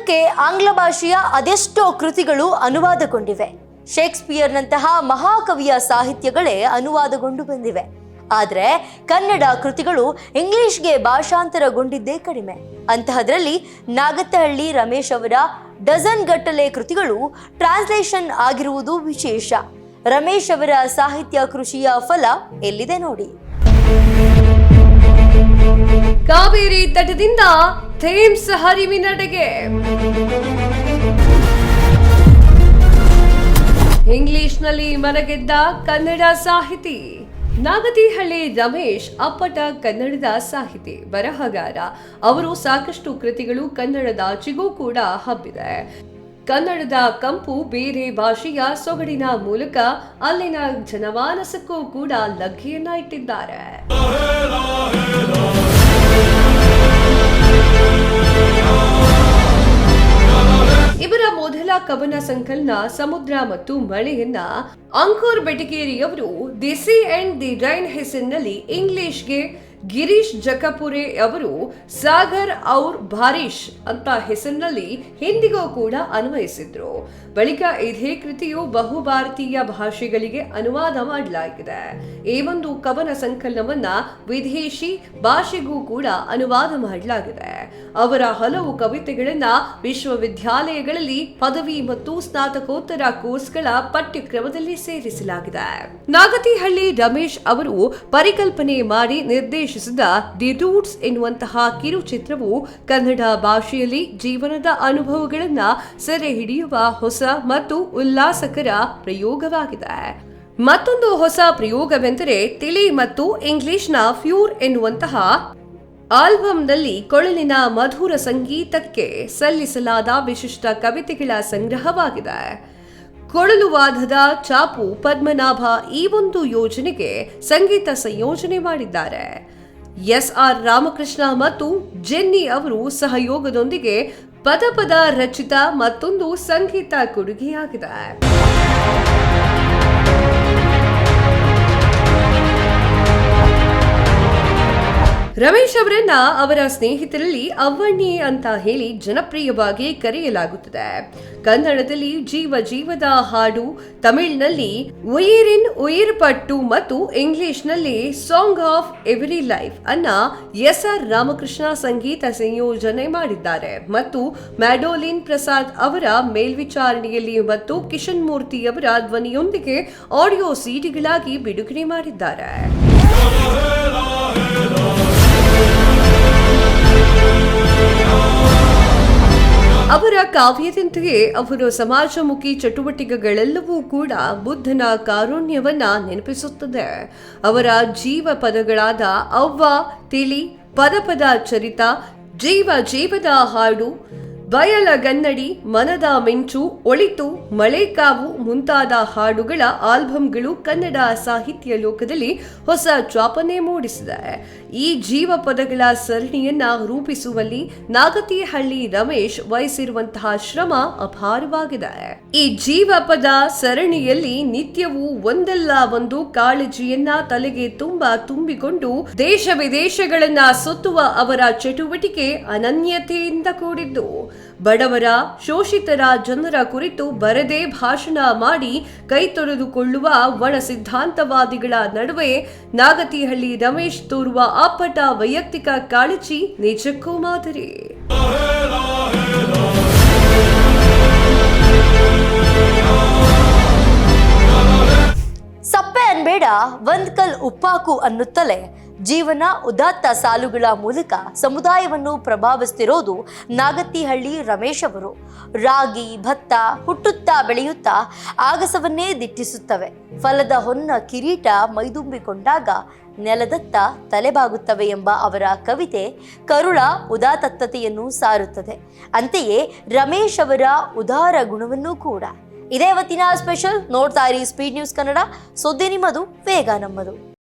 ಕನ್ನಡಕ್ಕೆ ಆಂಗ್ಲ ಭಾಷೆಯ ಅದೆಷ್ಟೋ ಕೃತಿಗಳು ಅನುವಾದಗೊಂಡಿವೆ. ಶೇಕ್ಸ್ಪಿಯರ್ನಂತಹ ಮಹಾಕವಿಯ ಸಾಹಿತ್ಯಗಳೇ ಅನುವಾದಗೊಂಡು ಬಂದಿವೆ. ಆದರೆ ಕನ್ನಡ ಕೃತಿಗಳು ಇಂಗ್ಲಿಷ್ಗೆ ಭಾಷಾಂತರಗೊಂಡಿದ್ದೇ ಕಡಿಮೆ. ಅಂತಹದ್ರಲ್ಲಿ ನಾಗತಿಹಳ್ಳಿ ರಮೇಶ್ ಅವರ ಡಜನ್ ಗಟ್ಟಲೆ ಕೃತಿಗಳು ಟ್ರಾನ್ಸ್ಲೇಷನ್ ಆಗಿರುವುದು ವಿಶೇಷ. ರಮೇಶ್ ಅವರ ಸಾಹಿತ್ಯ ಕೃಷಿಯ ಫಲ ಎಲ್ಲಿದೆ ನೋಡಿ. ಕಾವೇರಿ ತಟದಿಂದ ಥೇಮ್ಸ್ ಹರಿವಿನಡೆಗೆ ಇಂಗ್ಲಿಷ್ನಲ್ಲಿ ಮನಗೆದ್ದ ಕನ್ನಡ ಸಾಹಿತಿ ನಾಗತಿಹಳ್ಳಿ ರಮೇಶ್ ಅಪ್ಪಟ ಕನ್ನಡದ ಸಾಹಿತಿ, ಬರಹಗಾರ. ಅವರು ಸಾಕಷ್ಟು ಕೃತಿಗಳು ಕನ್ನಡದಾಚೆಗೂ ಕೂಡ ಹಬ್ಬಿದೆ. ಕನ್ನಡದ ಕಂಪು ಬೇರೆ ಭಾಷೆಯ ಸೊಗಡಿನ ಮೂಲಕ ಅಲ್ಲಿನ ಜನಮಾನಸಕ್ಕೂ ಕೂಡ ಲಗ್ಗೆಯನ್ನ ಇಟ್ಟಿದ್ದಾರೆ. ಇವರ ಮೊದಲ ಕವನ ಸಂಕಲನ ಸಮುದ್ರ ಮತ್ತು ಮಳೆಯನ್ನ ಅಂಕುರ್ ಬೆಟಗೇರಿಯವರು the sea and the rain ಹೆಸರಿನಲ್ಲಿ ಇಂಗ್ಲಿಷ್ಗೆ ಗಿರೀಶ್ ಜಕಪುರೆ ಅವರು ಸಾಗರ್ ಔರ್ ಬಾರಿಶ್ ಅಂತ ಹೆಸರಿನಲ್ಲಿ ಹಿಂದಿಗೂ ಕೂಡ ಅನ್ವಯಿಸಿದ್ರು. ಬಳಿಕ ಇದೇ ಕೃತಿಯು ಬಹುಭಾರತೀಯ ಭಾಷೆಗಳಿಗೆ ಅನುವಾದ ಮಾಡಲಾಗಿದೆ. ಈ ಒಂದು ಕವನ ಸಂಕಲನವನ್ನ ವಿದೇಶಿ ಭಾಷೆಗೂ ಕೂಡ ಅನುವಾದ ಮಾಡಲಾಗಿದೆ. ಅವರ ಹಲವು ಕವಿತೆಗಳನ್ನ ವಿಶ್ವವಿದ್ಯಾಲಯಗಳಲ್ಲಿ ಪದವಿ ಮತ್ತು ಸ್ನಾತಕೋತ್ತರ ಕೋರ್ಸ್ಗಳ ಪಠ್ಯಕ್ರಮದಲ್ಲಿ ಸೇರಿಸಲಾಗಿದೆ. ನಾಗತಿಹಳ್ಳಿ ರಮೇಶ್ ಅವರು ಪರಿಕಲ್ಪನೆ ಮಾಡಿ ನಿರ್ದೇಶಿಸಿದ ದಿ ರೂಟ್ಸ್ ಎನ್ನುವಂತಹ ಕಿರುಚಿತ್ರವು ಕನ್ನಡ ಭಾಷೆಯಲ್ಲಿ ಜೀವನದ ಅನುಭವಗಳನ್ನ ಸೆರೆ ಹಿಡಿಯುವ ಹೊಸ ಮತ್ತು ಉಲ್ಲಾಸಕರ ಪ್ರಯೋಗವಾಗಿದೆ. ಮತ್ತೊಂದು ಹೊಸ ಪ್ರಯೋಗವೆಂದರೆ ತಿಳಿ ಮತ್ತು ಇಂಗ್ಲಿಷ್ನ ಫ್ಯೂರ್ ಎನ್ನುವಂತಹ ಆಲ್ಬಂನಲ್ಲಿ ಕೊಳಲಿನ ಮಧುರ ಸಂಗೀತಕ್ಕೆ ಸಲ್ಲಿಸಲಾದ ವಿಶಿಷ್ಟ ಕವಿತೆಗಳ ಸಂಗ್ರಹವಾಗಿದೆ. ಕೊಳಲು ವಾದದ ಚಾಪು ಪದ್ಮನಾಭ ಈ ಒಂದು ಯೋಜನೆಗೆ ಸಂಗೀತ ಸಂಯೋಜನೆ ಮಾಡಿದ್ದಾರೆ. ಎಸ್.ಆರ್. ರಾಮಕೃಷ್ಣ ಮತ್ತು ಜೆನ್ನಿ ಅವರು ಸಹಯೋಗದೊಂದಿಗೆ ಪದ ರಚಿತ ಮತ್ತೊಂದು ಸಂಗೀತ ಕೊಡುಗೆಯಾಗಿದೆ. ರಮೇಶ್ ಅವರನ್ನ ಅವರ ಸ್ನೇಹಿತರಲ್ಲಿ ಅವ್ವಣ್ಣಿ ಅಂತ ಹೇಳಿ ಜನಪ್ರಿಯವಾಗಿ ಕರೆಯಲಾಗುತ್ತದೆ. ಕನ್ನಡದಲ್ಲಿ ಜೀವ ಜೀವದ ಹಾಡು, ತಮಿಳಿನಲ್ಲಿ ಉಯಿರಿನ್ ಉಯಿರ್ ಪಟ್ಟು ಮತ್ತು ಇಂಗ್ಲಿಷ್ನಲ್ಲಿ ಸಾಂಗ್ ಆಫ್ ಎವ್ರಿ ಲೈಫ್ ಅನ್ನ ಎಸ್.ಆರ್. ರಾಮಕೃಷ್ಣ ಸಂಗೀತ ಸಂಯೋಜನೆ ಮಾಡಿದ್ದಾರೆ ಮತ್ತು ಮ್ಯಾಡೋಲಿನ್ ಪ್ರಸಾದ್ ಅವರ ಮೇಲ್ವಿಚಾರಣೆಯಲ್ಲಿ ಮತ್ತು ಕಿಶನ್ ಮೂರ್ತಿ ಅವರ ಧ್ವನಿಯೊಂದಿಗೆ ಆಡಿಯೋ ಸಿಡಿಗಳಾಗಿ ಬಿಡುಗಡೆ ಮಾಡಿದ್ದಾರೆ. ಅವರ ಕಾವ್ಯದಂತೆಯೇ ಅವರ ಸಮಾಜಮುಖಿ ಚಟುವಟಿಕೆಗಳೆಲ್ಲವೂ ಕೂಡ ಬುದ್ಧನ ಕಾರುಣ್ಯವನ್ನ ನೆನಪಿಸುತ್ತದೆ. ಅವರ ಜೀವ ಪದಗಳಾದ ಅವ್ವ, ತಿಳಿ, ಪದ ಚರಿತ, ಜೀವ ಜೀವದ ಹಾಡು, ಬಯಲಗನ್ನಡಿ, ಮನದ ಮಿಂಚು, ಒಳಿತು, ಮಳೆಕಾವು ಮುಂತಾದ ಹಾಡುಗಳ ಆಲ್ಬಂಗಳು ಕನ್ನಡ ಸಾಹಿತ್ಯ ಲೋಕದಲ್ಲಿ ಹೊಸ ಚಾಪನೆ ಮೂಡಿಸಿದೆ. ಈ ಜೀವ ಪದಗಳ ಸರಣಿಯನ್ನ ರೂಪಿಸುವಲ್ಲಿ ನಾಗತಿಹಳ್ಳಿ ರಮೇಶ್ ವಹಿಸಿರುವಂತಹ ಶ್ರಮ ಅಪಾರವಾಗಿದೆ. ಈ ಜೀವ ಪದ ಸರಣಿಯಲ್ಲಿ ನಿತ್ಯವೂ ಒಂದಲ್ಲ ಒಂದು ಕಾಳಜಿಯನ್ನ ತಲೆಗೆ ತುಂಬಿಕೊಂಡು ದೇಶ ವಿದೇಶಗಳನ್ನ ಸುತ್ತುವ ಅವರ ಚಟುವಟಿಕೆ ಅನನ್ಯತೆಯಿಂದ ಕೂಡಿದ್ದು. ಬಡವರ, ಶೋಷಿತರ ಜನರ ಕುರಿತು ಬರದೇ ಭಾಷಣ ಮಾಡಿ ಕೈ ತೊಳೆದುಕೊಳ್ಳುವ ಒಣ ಸಿದ್ಧಾಂತವಾದಿಗಳ ನಡುವೆ ನಾಗತಿಹಳ್ಳಿ ರಮೇಶ್ ತೋರುವ ಅಪ್ಪಟ ವೈಯಕ್ತಿಕ ಕಾಳಜಿ ನಿಜಕ್ಕೂ ಮಾದರಿ. ಸಪ್ಪೆ ಅನ್ಬೇಡ ಒಂದ್ ಕಲ್ ಉಪ್ಪಾಕು ಅನ್ನುತ್ತಲೇ ಜೀವನ ಉದಾತ್ತ ಸಾಲುಗಳ ಮೂಲಕ ಸಮುದಾಯವನ್ನು ಪ್ರಭಾವಿಸುತ್ತಿರೋದು ನಾಗತಿಹಳ್ಳಿ ರಮೇಶ್ ಅವರು. ರಾಗಿ, ಭತ್ತ ಹುಟ್ಟುತ್ತಾ ಬೆಳೆಯುತ್ತಾ ಆಗಸವನ್ನೇ ದಿಟ್ಟಿಸುತ್ತವೆ. ಫಲದ ಹೊನ್ನ ಕಿರೀಟ ಮೈದುಂಬಿಕೊಂಡಾಗ ನೆಲದತ್ತ ತಲೆಬಾಗುತ್ತವೆ ಎಂಬ ಅವರ ಕವಿತೆ ಕರುಳ ಉದಾತ್ತತೆಯನ್ನು ಸಾರುತ್ತದೆ. ಅಂತೆಯೇ ರಮೇಶ್ ಅವರ ಉದಾರ ಗುಣವನ್ನೂ ಕೂಡ. ಇದೇ ಇವತ್ತಿನ ಸ್ಪೆಷಲ್. ನೋಡ್ತಾ ಇರಿ ಸ್ಪೀಡ್ ನ್ಯೂಸ್ ಕನ್ನಡ. ಸುದ್ದಿ ನಿಮ್ಮದು, ವೇಗ ನಮ್ಮದು.